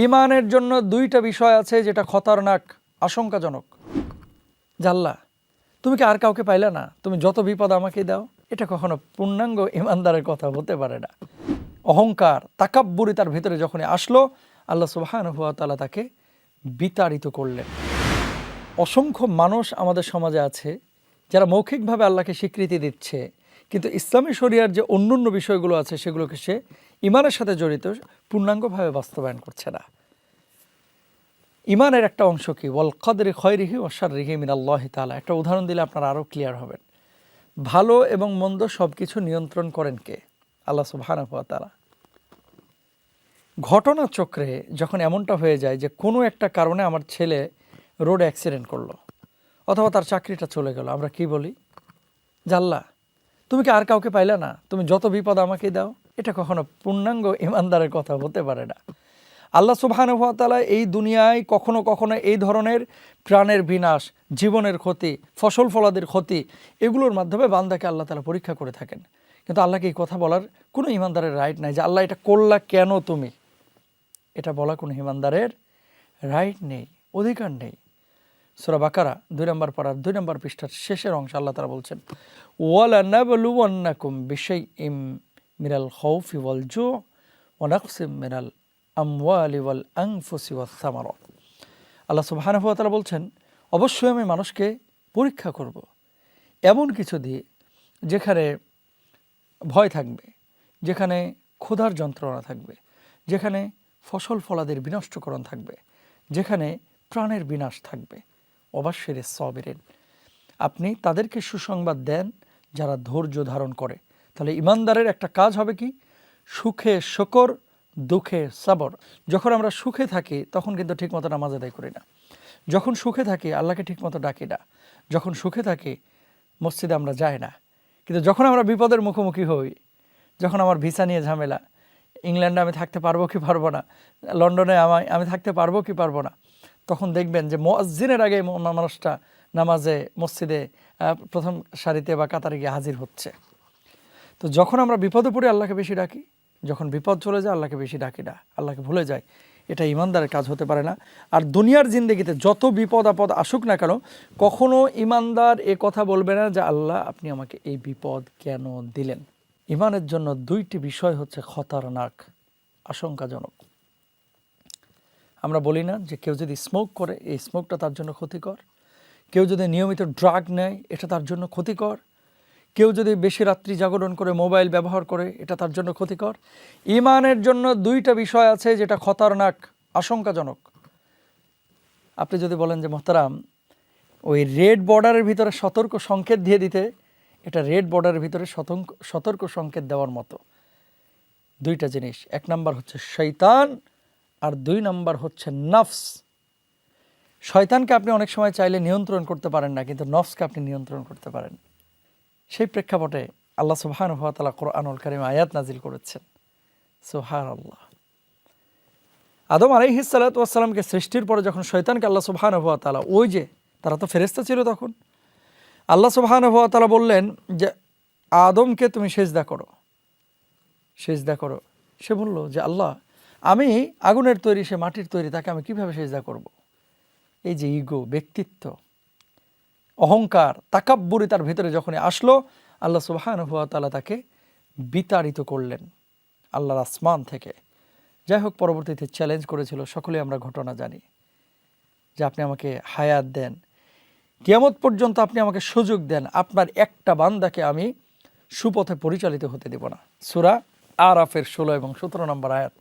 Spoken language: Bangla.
ঈমানের জন্য দুইটা বিষয় আছে যেটা খতরনাক, আশঙ্কাজনক। জাল্লা, তুমি কি আর কাউকে পাইলে না? তুমি যত বিপদ আমাকে দাও। এটা কখনো পূর্ণাঙ্গ ঈমানদারের কথা হতে পারে না। অহংকার, তাকাব্বুরি তার ভিতরে যখনই আসলো, আল্লাহ সুবহানাহু ওয়া তাআলা তাকে বিতাড়িত করলেন। অসংখ্য মানুষ আমাদের সমাজে আছে যারা মৌখিকভাবে আল্লাহকে স্বীকৃতি দিচ্ছে, কিন্তু ইসলামী শরিয়ার যে অন্যান্য বিষয়গুলো আছে সেগুলোকে সে ঈমানের সাথে জড়িত পূর্ণাঙ্গভাবে বাস্তবায়ন করছে না। ঈমানের একটা অংশ কি? ওয়াল কদরি খয়রিহি ওয়া শাররিহি মিনাল্লাহি তাআলা। একটা উদাহরণ দিলে আপনারা আরও ক্লিয়ার হবেন। ভালো এবং মন্দ সব কিছু নিয়ন্ত্রণ করেন কে? আল্লাহ সুবহানাহু ওয়া তাআলা। ঘটনাচক্রে যখন এমনটা হয়ে যায় যে কোনো একটা কারণে আমার ছেলে রোড অ্যাক্সিডেন্ট করলো অথবা তার চাকরিটা চলে গেল, আমরা কি বলি? জাল্লা, তুমি কি আর কাউকে পাইলে না? তুমি যত বিপদ আমাকে দাও। এটা কখনো পূর্ণাঙ্গ ঈমানদারের কথা হতে পারে না। আল্লাহ সুবহানাহু ওয়া তাআলা এই দুনিয়ায় কখনো কখনো এই ধরনের প্রাণের বিনাশ, জীবনের ক্ষতি, ফসল ফলাদের ক্ষতি, এগুলোর মাধ্যমে বান্দাকে আল্লাহ তাআলা পরীক্ষা করে থাকেন। কিন্তু আল্লাহকে এই কথা বলার কোনো ঈমানদারের রাইট নাই যে আল্লাহ এটা করলা কেন তুমি? এটা বলা কোনো ঈমানদারের রাইট নেই, অধিকার নেই। সূরা বাকারা 2 নম্বর পারার 2 নম্বর পৃষ্ঠার শেষের অংশ আল্লাহ তাআলা বলছেন, ওয়ালা নাবলুওয়ান্নাকুম বিশাইইম মিনাল খাউফি ওয়াল জু' ওয়া নাকসিম মিনাল আমওয়ালি ওয়াল আনফুসি ওয়াস সামারাত। আল্লাহ সুবহানাহু ওয়া তাআলা বলছেন, অবশ্যই আমি মানুষকে পরীক্ষা করব এমন কিছু দিয়ে যেখানে ভয় থাকবে, যেখানে ক্ষুধার যন্ত্রণা থাকবে, যেখানে ফসল ফলাদের বিনষ্টকরণ থাকবে, যেখানে প্রাণের বিনাশ থাকবে। ওয়াবাশশির সাবিরিন, আপনি তাদেরকে সুসংবাদ দেন যারা ধৈর্য ধারণ করে। তাহলে ঈমানদারের একটা কাজ হবে কি? সুখে শুকর, দুঃখে সবর। যখন আমরা সুখে থাকি তখন কিন্তু ঠিকমতো নামাজ আদায় করি না। যখন সুখে থাকি আল্লাহকে ঠিকমতো ডাকি না। যখন সুখে থাকি মসজিদে আমরা যাই না। কিন্তু যখন আমরা বিপদের মুখোমুখি হই, যখন আমার ভিসা নিয়ে ঝামেলা, ইংল্যান্ডে আমি থাকতে পারবো কি পারবো না, লন্ডনে আমি থাকতে পারবো কি পারবো না, তখন দেখবেন যে মুয়াজ্জিনের আগে মানুষটা নামাজে মসজিদে প্রথম সারিতে বা কাতারে গিয়ে হাজির হচ্ছে। তো যখন আমরা বিপদে পড়ে আল্লাহকে বেশি ডাকি, যখন বিপদ চলে যায় আল্লাহকে বেশি ডাকি না, আল্লাহকে ভুলে যায়, এটা ঈমানদারের কাজ হতে পারে না। আর দুনিয়ার জিন্দেগিতে যত বিপদ আপদ আসুক না কেন, কখনো ঈমানদার এ কথা বলবে না যে আল্লাহ আপনি আমাকে এই বিপদ কেন দিলেন। ঈমানের জন্য দুইটি বিষয় হচ্ছে খতরনাক, আশঙ্কাজনক। আমরা বলি না যে কেউ যদি স্মোক করে এই স্মোকটা তার জন্য ক্ষতিকর, কেউ যদি নিয়মিত ড্রাগ নেয় এটা তার জন্য ক্ষতিকর, কেউ যদি বেশি রাত্রি জাগরণ করে মোবাইল ব্যবহার করে এটা তার জন্য ক্ষতিকর। ঈমানের জন্য দুইটা বিষয় আছে যেটা খতরনাক, আশঙ্কাজনক। আপনি যদি বলেন যে মোহতারাম, ওই রেড বর্ডারের ভিতরে সতর্ক সংকেত দিয়ে দিতে, এটা রেড বর্ডারের ভিতরে সতর্ক সংকেত দেওয়ার মতো। দুইটা জিনিস, 1 নাম্বার হচ্ছে শয়তান আর 2 নাম্বার হচ্ছে নফস। শয়তানকে আপনি অনেক সময় চাইলে নিয়ন্ত্রণ করতে পারেন না, কিন্তু নফসকে আপনি নিয়ন্ত্রণ করতে পারেন। সেই প্রেক্ষাপটে আল্লাহ সুবহানাহু ওয়া তাআলা কোরআনুল কারীমে আয়াত নাজিল করেছেন। সুবহানাল্লাহ। আদম আলাইহিস সালাতু ওয়াস সালামকে সৃষ্টির পরে যখন শয়তানকে আল্লাহ সুবহানাহু ওয়া তাআলা, ওই যে তারা তো ফেরেশতা ছিল তখন, আল্লাহ সুবহানাহু ওয়া তাআলা বললেন যে আদমকে তুমি সিজদা করো, সিজদা করো। সে বলল যে আল্লাহ, আমি আগুনের তৈরি, সে মাটির তৈরি, তাকে আমি কিভাবে সিজদা করব? এই যে ইগো, ব্যক্তিত্ব, অহংকার, তাকাব্বুরি তার ভিতরে যখনই আসলো, আল্লাহ সুবহানাহু ওয়া তাআলা তাকে বিতাড়িত করলেন আল্লাহর আসমান থেকে। যাই হোক, পরবর্তীতে চ্যালেঞ্জ করেছিল, সকলে আমরা ঘটনা জানি, যে আপনি আমাকে হায়াত দেন, কিয়ামত পর্যন্ত আপনি আমাকে সুযোগ দেন, আপনার একটা বান্দাকে আমি সুপথে পরিচালিত হতে দেব না। সূরা আরাফের 16 এবং 17 নম্বর আয়াত।